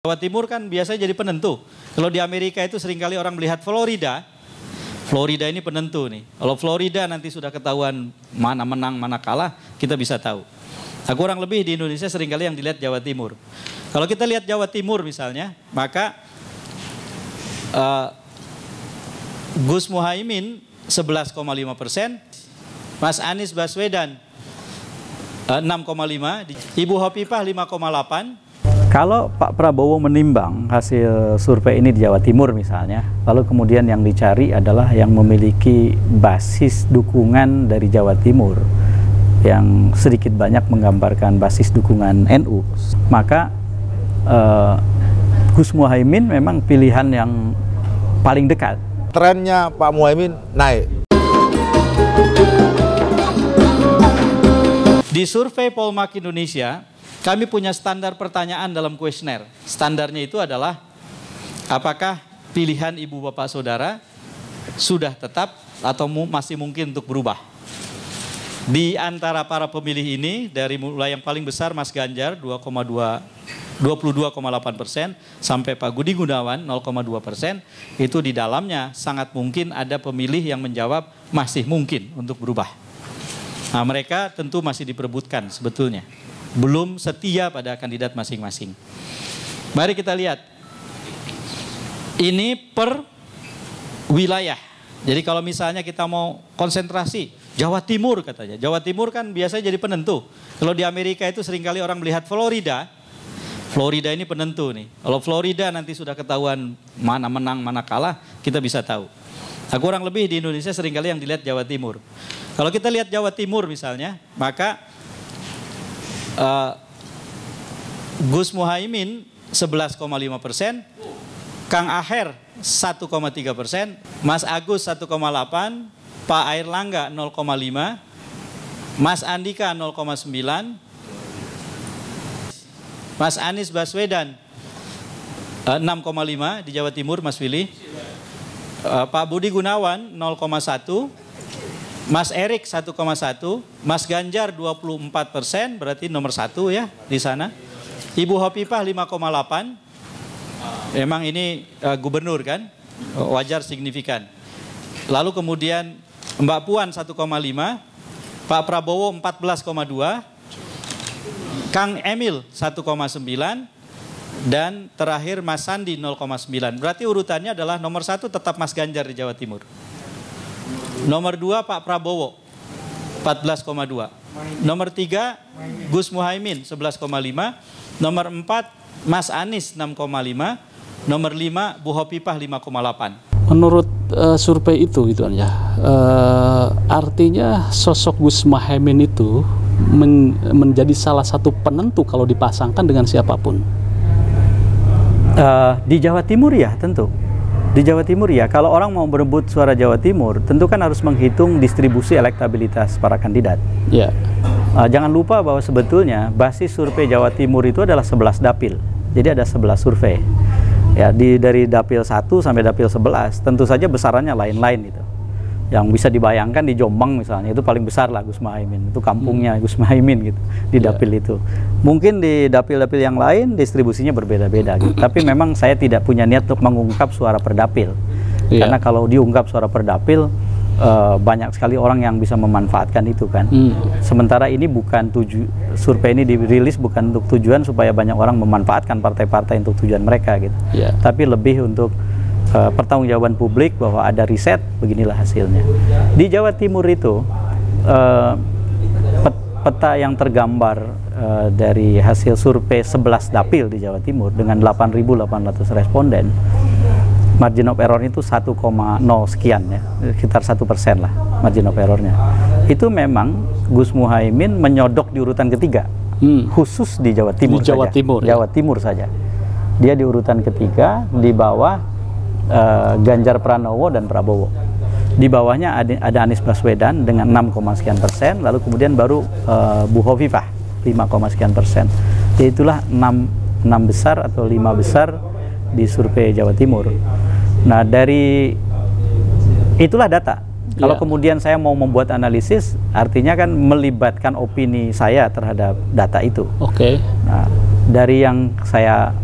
Jawa Timur kan biasanya jadi penentu. Kalau di Amerika itu seringkali orang melihat Florida. Florida ini penentu nih. Kalau Florida nanti sudah ketahuan mana menang, mana kalah, kita bisa tahu. Nah, kurang lebih di Indonesia seringkali yang dilihat Jawa Timur. Kalau kita lihat Jawa Timur misalnya, maka Gus Muhaimin 11,5%, Mas Anies Baswedan 6,5%, Ibu Hovifah 5,8%. Kalau Pak Prabowo menimbang hasil survei ini di Jawa Timur misalnya, lalu kemudian yang dicari adalah yang memiliki basis dukungan dari Jawa Timur yang sedikit banyak menggambarkan basis dukungan NU, maka Gus Muhaimin memang pilihan yang paling dekat. Trennya Pak Muhaimin naik. Di survei Polmark Indonesia, kami punya standar pertanyaan dalam kuesioner. Standarnya itu adalah apakah pilihan ibu bapak saudara sudah tetap atau masih mungkin untuk berubah. Di antara para pemilih ini, dari mulai yang paling besar Mas Ganjar 22,8% sampai Pak Budi Gunawan 0,2%, itu di dalamnya sangat mungkin ada pemilih yang menjawab masih mungkin untuk berubah. Nah, mereka tentu masih diperebutkan sebetulnya. Belum setia pada kandidat masing-masing. Mari kita lihat. Ini per wilayah. Jadi kalau misalnya kita mau konsentrasi, Jawa Timur katanya. Jawa Timur kan biasanya jadi penentu. Kalau di Amerika itu seringkali orang melihat Florida. Florida ini penentu nih. Kalau Florida nanti sudah ketahuan mana menang, mana kalah, kita bisa tahu. Nah, kurang lebih di Indonesia seringkali yang dilihat Jawa Timur. Kalau kita lihat Jawa Timur misalnya, maka Gus Muhaimin 11,5%, Kang Aher 1,3%, Mas Agus 1,8%, Pak Airlangga 0,5%, Mas Andika 0,9%, Mas Anies Baswedan 6,5% di Jawa Timur, Mas Willy, Pak Budi Gunawan 0,1%, Mas Erik 1,1, Mas Ganjar 24%, berarti nomor 1 ya di sana. Ibu Hovifah 5,8, memang ini gubernur kan, wajar signifikan. Lalu kemudian Mbak Puan 1,5, Pak Prabowo 14,2, Kang Emil 1,9, dan terakhir Mas Sandi 0,9. Berarti urutannya adalah nomor 1 tetap Mas Ganjar di Jawa Timur. Nomor 2 Pak Prabowo 14,2. Nomor 3 Gus Muhaimin 11,5. Nomor 4 Mas Anies 6,5. Nomor 5 Bu Hovifah 5,8. Menurut survei itu gitu ya, artinya sosok Gus Muhaimin itu menjadi salah satu penentu kalau dipasangkan dengan siapapun. Di Jawa Timur ya tentu. Di Jawa Timur ya, kalau orang mau berebut suara Jawa Timur, tentu kan harus menghitung distribusi elektabilitas para kandidat. Ya. Jangan lupa bahwa sebetulnya basis survei Jawa Timur itu adalah 11 dapil. Jadi ada 11 survei. Ya, dari dapil 1 sampai dapil 11, tentu saja besarannya lain-lain itu. Yang bisa dibayangkan di Jombang misalnya, itu paling besar lah Gus Muhaimin. Itu kampungnya Gus Muhaimin gitu, di dapil itu. Mungkin di dapil-dapil yang lain distribusinya berbeda-beda gitu. Tapi memang saya tidak punya niat untuk mengungkap suara per dapil. Karena kalau diungkap suara per dapil, banyak sekali orang yang bisa memanfaatkan itu kan. Sementara ini bukan survei ini dirilis bukan untuk tujuan supaya banyak orang memanfaatkan partai-partai untuk tujuan mereka gitu. Tapi lebih untuk pertanggungjawaban publik bahwa ada riset, beginilah hasilnya. Di Jawa Timur itu peta yang tergambar dari hasil survei 11 dapil di Jawa Timur dengan 8.800 responden, margin of error itu 1,0 sekian ya, sekitar 1% lah margin of errornya. Itu memang Gus Muhaimin menyodok di urutan ketiga, khusus di Jawa Timur di Jawa saja. Timur, Jawa Timur saja. Dia di urutan ketiga, di bawah Ganjar Pranowo dan Prabowo. Di bawahnya ada Anies Baswedan dengan 6, sekian persen, lalu kemudian baru Bu Hovifah 5, sekian persen. Jadi itulah 6 besar atau 5 besar di survei Jawa Timur. Nah, dari itulah data. Kalau kemudian saya mau membuat analisis, artinya kan melibatkan opini saya terhadap data itu. Oke. Nah, dari yang saya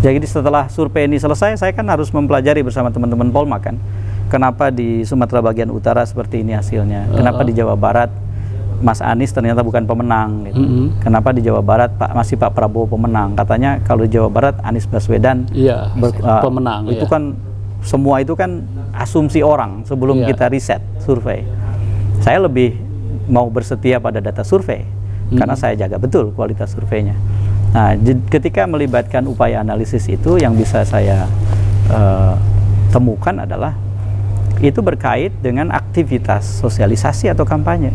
Jadi setelah survei ini selesai, saya kan harus mempelajari bersama teman-teman Polmark kan, kenapa di Sumatera bagian utara seperti ini hasilnya, kenapa di Jawa Barat Mas Anies ternyata bukan pemenang gitu. Kenapa di Jawa Barat masih Pak Prabowo pemenang? Katanya kalau di Jawa Barat Anies Baswedan pemenang. Itu kan semua itu kan asumsi orang sebelum kita riset survei. Saya lebih mau bersetia pada data survei karena saya jaga betul kualitas surveinya. Nah, ketika melibatkan upaya analisis itu, yang bisa saya temukan adalah itu berkait dengan aktivitas sosialisasi atau kampanye.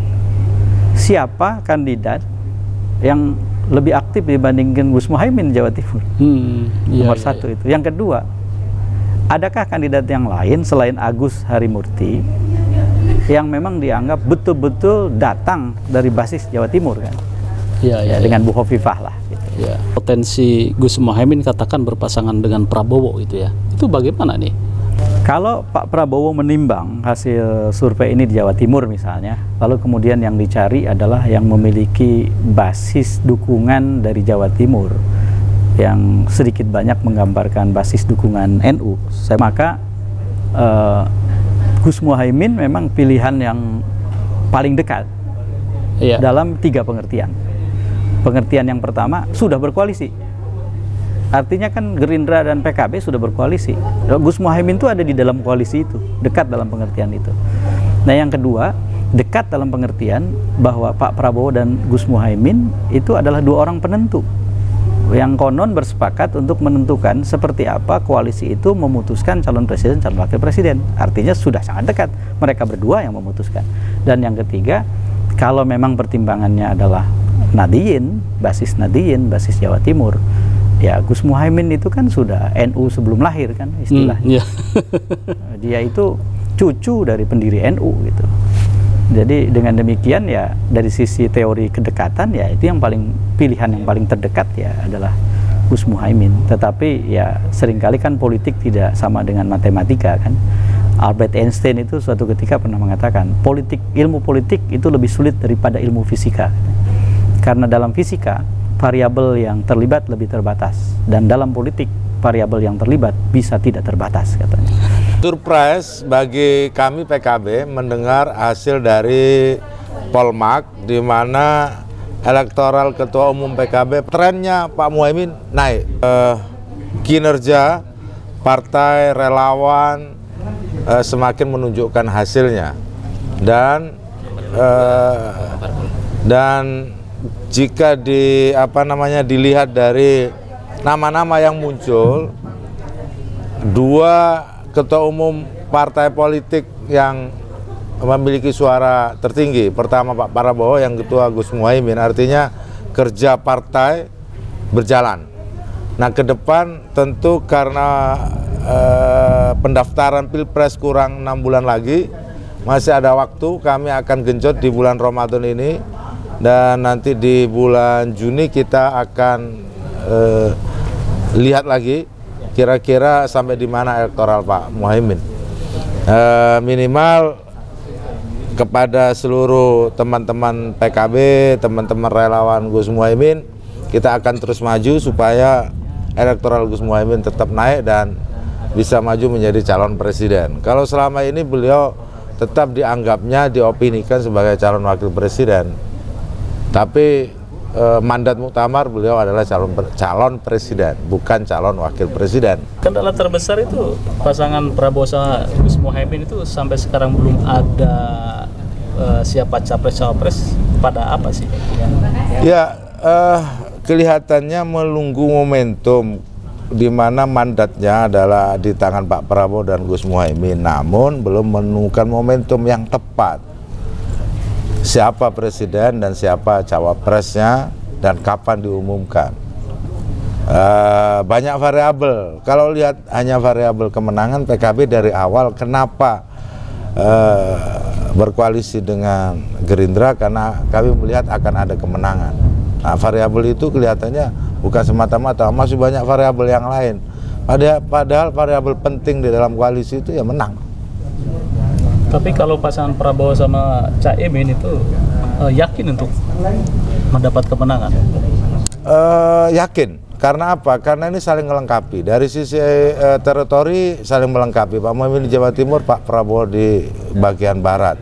Siapa kandidat yang lebih aktif dibandingkan Gus Muhaimin di Jawa Timur? Nomor satu itu. Yang kedua, adakah kandidat yang lain selain Agus Harimurti yang memang dianggap betul-betul datang dari basis Jawa Timur kan? Dengan Bu Hovifah lah. Gitu. Potensi Gus Muhaimin katakan berpasangan dengan Prabowo itu ya. Itu bagaimana nih? Kalau Pak Prabowo menimbang hasil survei ini di Jawa Timur misalnya, lalu kemudian yang dicari adalah yang memiliki basis dukungan dari Jawa Timur yang sedikit banyak menggambarkan basis dukungan NU, maka Gus Muhaimin memang pilihan yang paling dekat dalam 3 pengertian. Pengertian yang pertama, sudah berkoalisi. Artinya kan Gerindra dan PKB sudah berkoalisi. Gus Muhaimin itu ada di dalam koalisi itu, dekat dalam pengertian itu. Nah, yang kedua, dekat dalam pengertian bahwa Pak Prabowo dan Gus Muhaimin itu adalah 2 orang penentu yang konon bersepakat untuk menentukan seperti apa koalisi itu memutuskan calon presiden, calon wakil presiden. Artinya sudah sangat dekat, mereka berdua yang memutuskan. Dan yang ketiga, kalau memang pertimbangannya adalah Nahdien, basis Jawa Timur, ya Gus Muhaimin itu kan sudah NU sebelum lahir kan istilahnya. Dia itu cucu dari pendiri NU gitu. Jadi dengan demikian ya dari sisi teori kedekatan ya itu yang paling pilihan yang paling terdekat ya adalah Gus Muhaimin. Tetapi ya seringkali kan politik tidak sama dengan matematika kan. Albert Einstein itu suatu ketika pernah mengatakan ilmu politik itu lebih sulit daripada ilmu fisika. Karena dalam fisika variabel yang terlibat lebih terbatas, dan dalam politik variabel yang terlibat bisa tidak terbatas katanya. Surprise bagi kami PKB mendengar hasil dari Polmark di mana elektoral ketua umum PKB trennya Pak Muhaimin naik. Kinerja partai relawan semakin menunjukkan hasilnya, dan jika dilihat dari nama-nama yang muncul, 2 ketua umum partai politik yang memiliki suara tertinggi, pertama Pak Prabowo, yang kedua Gus Muhaimin, artinya kerja partai berjalan. Nah, ke depan tentu karena pendaftaran Pilpres kurang 6 bulan lagi, masih ada waktu, kami akan genjot di bulan Ramadan ini. Dan nanti di bulan Juni kita akan lihat lagi kira-kira sampai di mana elektoral Pak Muhaimin. Minimal kepada seluruh teman-teman PKB, teman-teman relawan Gus Muhaimin, kita akan terus maju supaya elektoral Gus Muhaimin tetap naik dan bisa maju menjadi calon presiden. Kalau selama ini beliau tetap dianggapnya, diopinikan sebagai calon wakil presiden, tapi mandat muktamar beliau adalah calon presiden, bukan calon wakil presiden. Kendala terbesar itu pasangan Prabowo sama Gus Muhaimin itu sampai sekarang belum ada siapa capres-cawapres, pada apa sih? Ya, kelihatannya menunggu momentum di mana mandatnya adalah di tangan Pak Prabowo dan Gus Muhaimin, namun belum menemukan momentum yang tepat. Siapa presiden dan siapa cawapresnya dan kapan diumumkan. Banyak variabel. Kalau lihat hanya variabel kemenangan, PKB dari awal kenapa berkoalisi dengan Gerindra, karena kami melihat akan ada kemenangan. Nah, variabel itu kelihatannya bukan semata-mata, masih banyak variabel yang lain. Padahal variabel penting di dalam koalisi itu ya menang. Tapi kalau pasangan Prabowo sama Caimin itu yakin untuk mendapat kemenangan? Yakin, Karena apa? Karena ini saling melengkapi. Dari sisi teritori saling melengkapi. Pak Muhaimin di Jawa Timur, Pak Prabowo di bagian barat.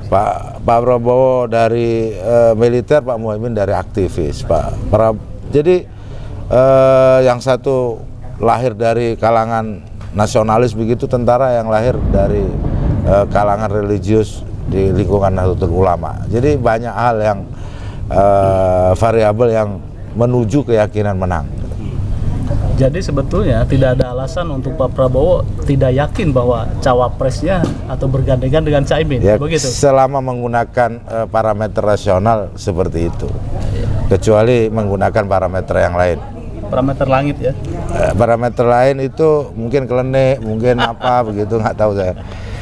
Pak Prabowo dari militer, Pak Muhaimin dari aktivis. Jadi yang satu lahir dari kalangan nasionalis begitu, tentara yang lahir dari kalangan religius di lingkungan Nahdlatul Ulama. Jadi banyak hal yang variabel yang menuju keyakinan menang. Jadi sebetulnya tidak ada alasan untuk Pak Prabowo tidak yakin bahwa cawapresnya atau bergandengan dengan Caimin, Ya, begitu? selama menggunakan parameter rasional seperti itu, kecuali menggunakan parameter yang lain. Parameter langit ya? Parameter lain itu mungkin klenik, mungkin apa begitu, nggak tahu saya.